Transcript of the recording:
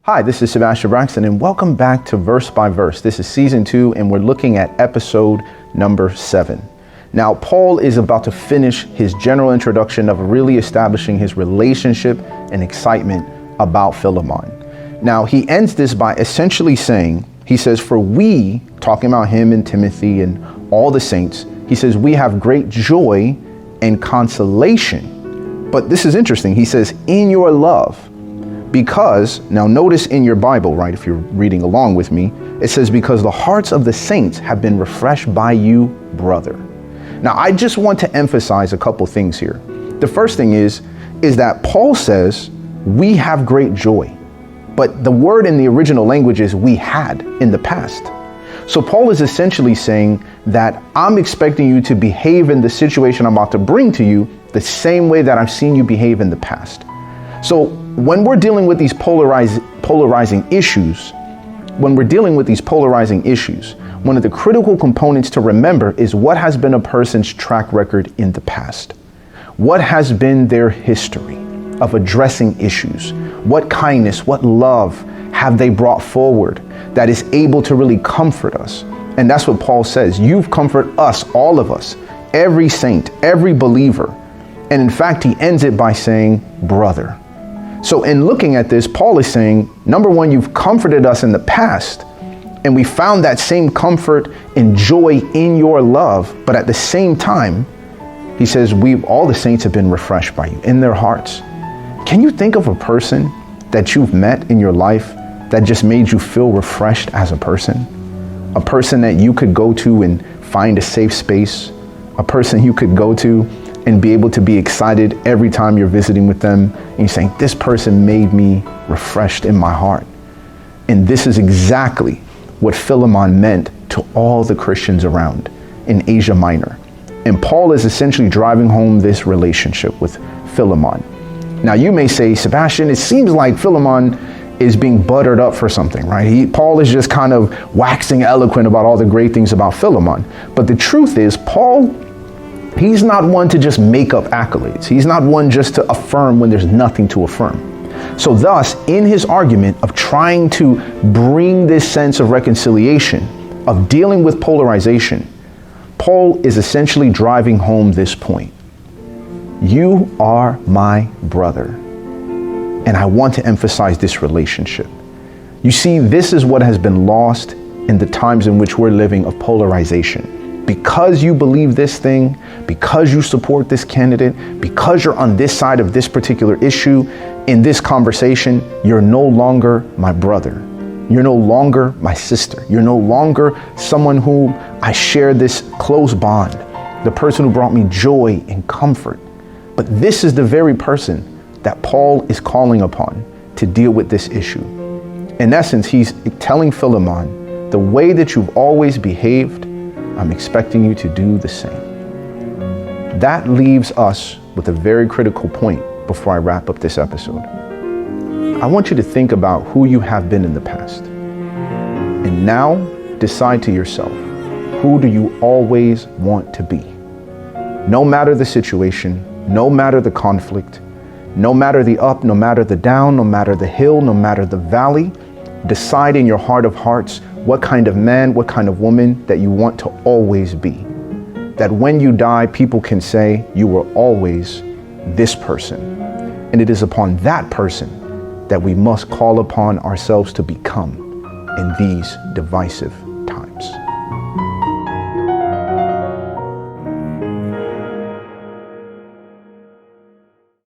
Hi, this is Sebastian Braxton, and welcome back to Verse by Verse. This is season 2, and we're looking at episode number 7. Now, Paul is about to finish his general introduction of really establishing his relationship and excitement about Philemon. Now, he ends this by essentially saying, he says, for we, talking about him and Timothy and all the saints, he says, we have great joy and consolation. But this is interesting. He says, in your love. Because, now notice in your Bible, right, if you're reading along with me, it says, because the hearts of the saints have been refreshed by you, brother. Now, I just want to emphasize a couple things here. The first thing is that Paul says, we have great joy. But the word in the original language is we had in the past. So Paul is essentially saying that I'm expecting you to behave in the situation I'm about to bring to you the same way that I've seen you behave in the past. So when we're dealing with these polarizing issues, one of the critical components to remember is what has been a person's track record in the past. What has been their history of addressing issues? What kindness, what love have they brought forward that is able to really comfort us? And that's what Paul says. You've comforted us, all of us, every saint, every believer. And in fact, he ends it by saying, brother. So in looking at this, Paul is saying, number one, you've comforted us in the past, and we found that same comfort and joy in your love. But at the same time, he says, all the saints have been refreshed by you in their hearts. Can you think of a person that you've met in your life that just made you feel refreshed as a person? A person that you could go to and find a safe space, a person you could go to and be able to be excited every time you're visiting with them, and you're saying, this person made me refreshed in my heart. And this is exactly what Philemon meant to all the Christians around in Asia Minor. And Paul is essentially driving home this relationship with Philemon. Now you may say, Sebastian, it seems like Philemon is being buttered up for something, right? Paul is just kind of waxing eloquent about all the great things about Philemon. But the truth is, Paul, he's not one to just make up accolades. He's not one just to affirm when there's nothing to affirm. So thus, in his argument of trying to bring this sense of reconciliation, of dealing with polarization, Paul is essentially driving home this point. You are my brother. And I want to emphasize this relationship. You see, this is what has been lost in the times in which we're living of polarization. Because you believe this thing, because you support this candidate, because you're on this side of this particular issue, in this conversation, you're no longer my brother. You're no longer my sister. You're no longer someone whom I share this close bond, the person who brought me joy and comfort. But this is the very person that Paul is calling upon to deal with this issue. In essence, he's telling Philemon, the way that you've always behaved, I'm expecting you to do the same. That leaves us with a very critical point before I wrap up this episode. I want you to think about who you have been in the past. And now decide to yourself, who do you always want to be? No matter the situation, no matter the conflict, no matter the up, no matter the down, no matter the hill, no matter the valley, decide in your heart of hearts what kind of man, what kind of woman that you want to always be. That when you die, people can say you were always this person. And it is upon that person that we must call upon ourselves to become in these divisive